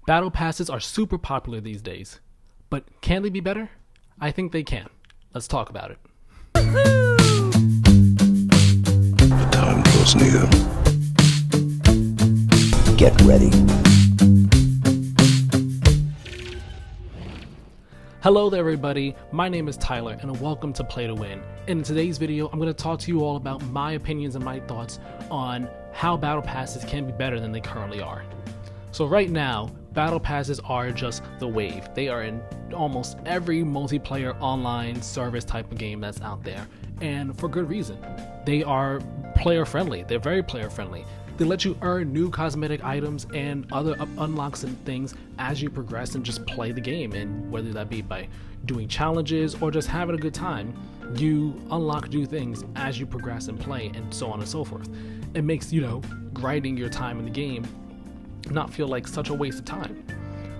Battle passes are super popular these days, but can they be better? I think they can. Let's talk about it. The time draws near. Get ready. Hello there everybody, my name is Tyler and welcome to Play to Win. In today's video, I'm going to talk to you all about my opinions and my thoughts on how battle passes can be better than they currently are. So right now, battle passes are just the wave. They are in almost every multiplayer online service type of game that's out there, and for good reason. They are player friendly. They're very player friendly. They let you earn new cosmetic items and other unlocks and things as you progress and just play the game, and whether that be by doing challenges or just having a good time, you unlock new things as you progress and play, and so on and so forth. It makes, grinding your time in the game not feel like such a waste of time.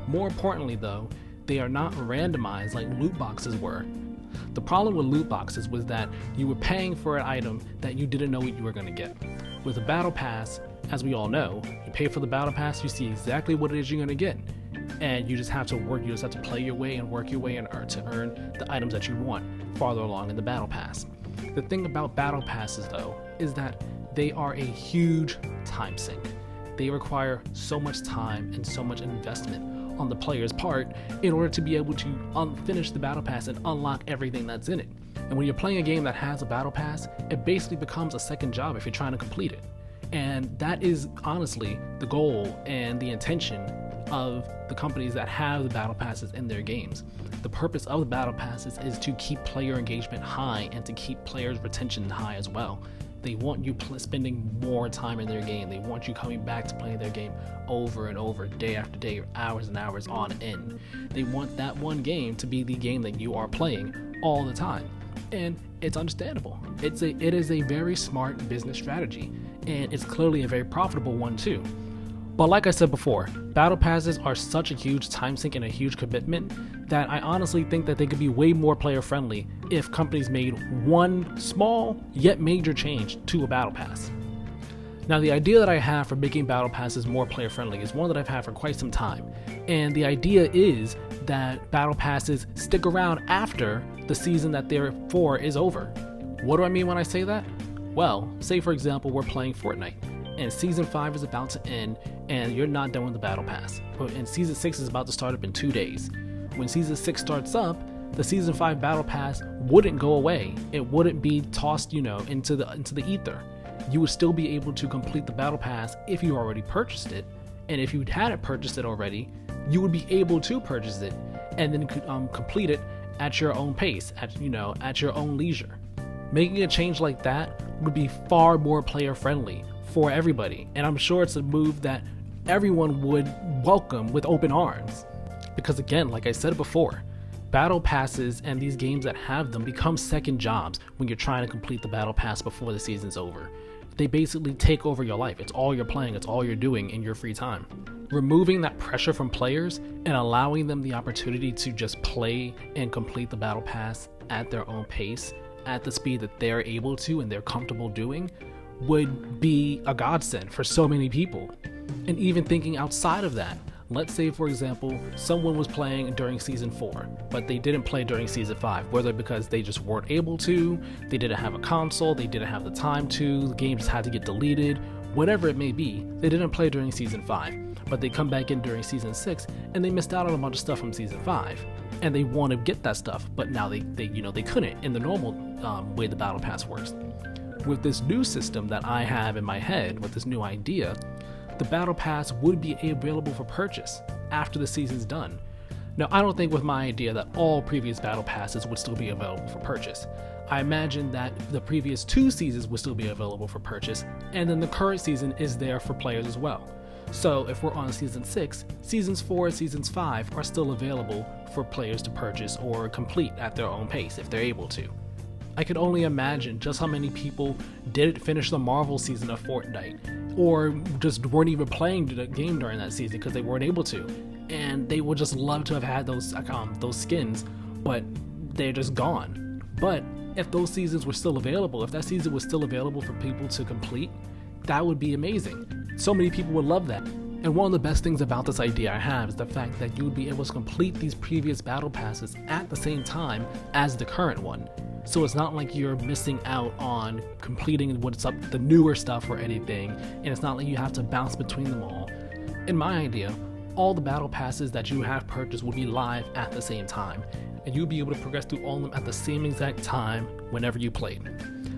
More importantly though, they are not randomized like loot boxes were. The problem with loot boxes was that you were paying for an item that you didn't know what you were going to get. With a battle pass, as we all know, you pay for the battle pass, you see exactly what it is you're going to get, and you just have to work, you just have to play your way and work your way and earn the items that you want farther along in the battle pass. The thing about battle passes though is that they are a huge time sink. They require so much time and so much investment on the player's part in order to be able to finish the battle pass and unlock everything that's in it. And when you're playing a game that has a battle pass, it basically becomes a second job if you're trying to complete it. And that is honestly the goal and the intention of the companies that have the battle passes in their games. The purpose of the battle passes is to keep player engagement high and to keep players' retention high as well. They want you spending more time in their game. They want you coming back to playing their game over and over, day after day, hours and hours on end. They want that one game to be the game that you are playing all the time. And it's understandable. It is a very smart business strategy, and it's clearly a very profitable one too. But like I said before, battle passes are such a huge time sink and a huge commitment that I honestly think that they could be way more player friendly if companies made one small yet major change to a battle pass. Now, the idea that I have for making battle passes more player friendly is one that I've had for quite some time, and the idea is that battle passes stick around after the season that they're for is over. What do I mean when I say that? Well, say for example we're playing Fortnite and season 5 is about to end and you're not done with the battle pass, and season 6 is about to start up in 2 days. When season 6 starts up, the season 5 battle pass wouldn't go away. It wouldn't be tossed, into the ether. You would still be able to complete the battle pass if you already purchased it, and if you hadn't purchased it already, you would be able to purchase it and then complete it at your own pace, at your own leisure. Making a change like that would be far more player friendly for everybody, and I'm sure it's a move that everyone would welcome with open arms. Because again, like I said before, battle passes and these games that have them become second jobs when you're trying to complete the battle pass before the season's over. They basically take over your life. It's all you're playing, it's all you're doing in your free time. Removing that pressure from players and allowing them the opportunity to just play and complete the battle pass at their own pace, at the speed that they're able to and they're comfortable doing, would be a godsend for so many people. And even thinking outside of that, let's say for example someone was playing during season 4 but they didn't play during season 5, whether because they just weren't able to, they didn't have a console, they didn't have the time to, the game just had to get deleted, whatever it may be. They didn't play during season 5, but they come back in during season 6 and they missed out on a bunch of stuff from season 5 and they want to get that stuff, but now they couldn't in the normal way the battle pass works. With this new system that I have in my head, with this new idea, the battle pass would be available for purchase after the season's done. Now, I don't think with my idea that all previous battle passes would still be available for purchase. I imagine that the previous 2 seasons would still be available for purchase, and then the current season is there for players as well. So if we're on season 6, seasons 4 and seasons 5 are still available for players to purchase or complete at their own pace if they're able to. I could only imagine just how many people didn't finish the Marvel season of Fortnite, or just weren't even playing the game during that season because they weren't able to, and they would just love to have had those skins, but they're just gone. But if those seasons were still available, if that season was still available for people to complete, that would be amazing. So many people would love that. And one of the best things about this idea I have is the fact that you would be able to complete these previous battle passes at the same time as the current one. So it's not like you're missing out on completing what's up, the newer stuff or anything, and it's not like you have to bounce between them all. In my idea, all the battle passes that you have purchased will be live at the same time, and you'll be able to progress through all of them at the same exact time whenever you played.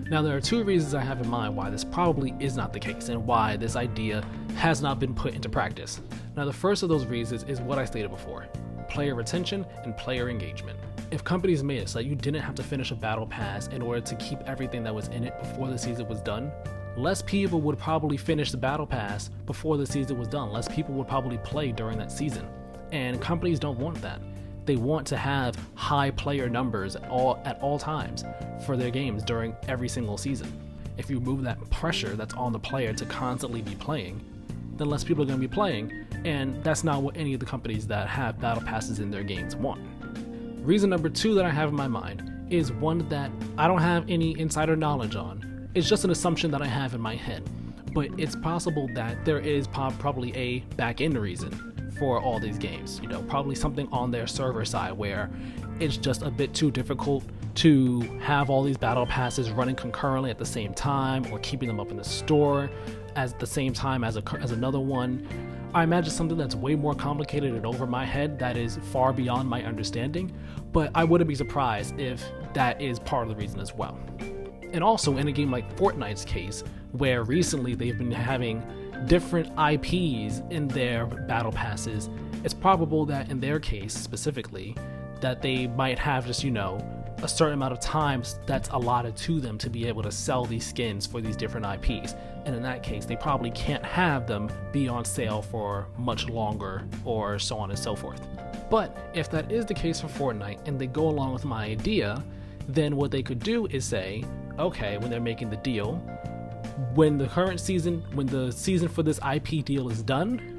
Now, there are two reasons I have in mind why this probably is not the case and why this idea has not been put into practice. Now, the first of those reasons is what I stated before: player retention and player engagement. If companies made it so that you didn't have to finish a battle pass in order to keep everything that was in it before the season was done, less people would probably finish the battle pass before the season was done. Less people would probably play during that season. And companies don't want that. They want to have high player numbers at all times for their games during every single season. If you remove that pressure that's on the player to constantly be playing, then less people are going to be playing, and that's not what any of the companies that have battle passes in their games want. Reason number two that I have in my mind is one that I don't have any insider knowledge on. It's just an assumption that I have in my head, but it's possible that there is probably a back-end reason for all these games. Probably something on their server side where it's just a bit too difficult to have all these battle passes running concurrently at the same time, or keeping them up in the store at the same time as another one. I imagine something that's way more complicated and over my head that is far beyond my understanding, but I wouldn't be surprised if that is part of the reason as well. And also in a game like Fortnite's case, where recently they've been having different IPs in their battle passes, it's probable that in their case specifically, that they might have just, a certain amount of time that's allotted to them to be able to sell these skins for these different IPs. And in that case, they probably can't have them be on sale for much longer, or so on and so forth. But if that is the case for Fortnite and they go along with my idea, then what they could do is say, okay, when they're making the deal, when the season for this IP deal is done,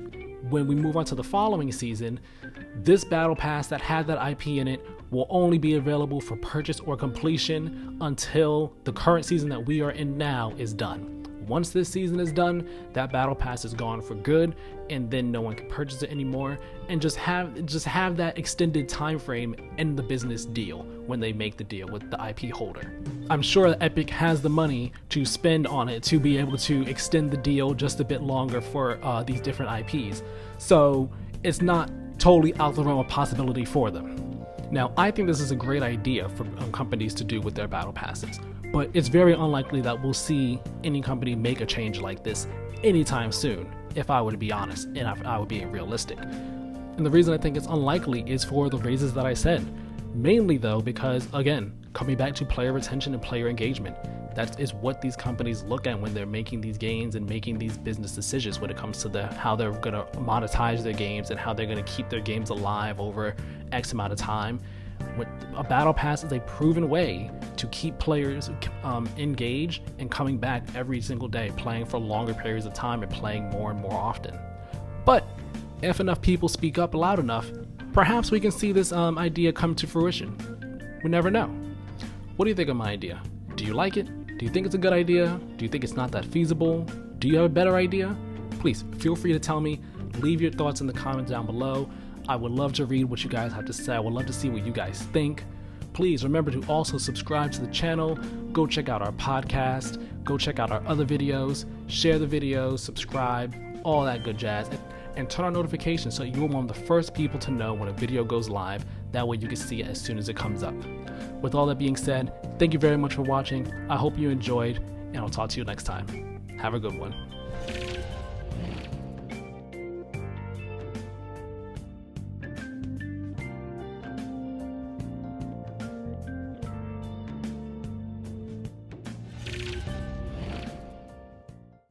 when we move on to the following season, this battle pass that had that IP in it will only be available for purchase or completion until the current season that we are in now is done. Once this season is done, that battle pass is gone for good, and then no one can purchase it anymore, and just have that extended time frame in the business deal when they make the deal with the IP holder. I'm sure that Epic has the money to spend on it to be able to extend the deal just a bit longer for these different IPs, so it's not totally out the realm of possibility for them. Now, I think this is a great idea for companies to do with their battle passes, but it's very unlikely that we'll see any company make a change like this anytime soon, if I were to be honest, and I would be realistic. And the reason I think it's unlikely is for the reasons that I said. Mainly though, because again, coming back to player retention and player engagement, that is what these companies look at when they're making these games and making these business decisions when it comes to how they're going to monetize their games and how they're going to keep their games alive over X amount of time. A battle pass is a proven way to keep players engaged and coming back every single day, playing for longer periods of time and playing more and more often. But if enough people speak up loud enough, perhaps we can see this idea come to fruition. We never know. What do you think of my idea? Do you like it? Do you think it's a good idea? Do you think it's not that feasible? Do you have a better idea? Please feel free to tell me. Leave your thoughts in the comments down below. I would love to read what you guys have to say. I would love to see what you guys think. Please remember to also subscribe to the channel. Go check out our podcast. Go check out our other videos. Share the videos, subscribe, all that good jazz. And turn on notifications so you're one of the first people to know when a video goes live. That way you can see it as soon as it comes up. With all that being said, thank you very much for watching. I hope you enjoyed, and I'll talk to you next time. Have a good one.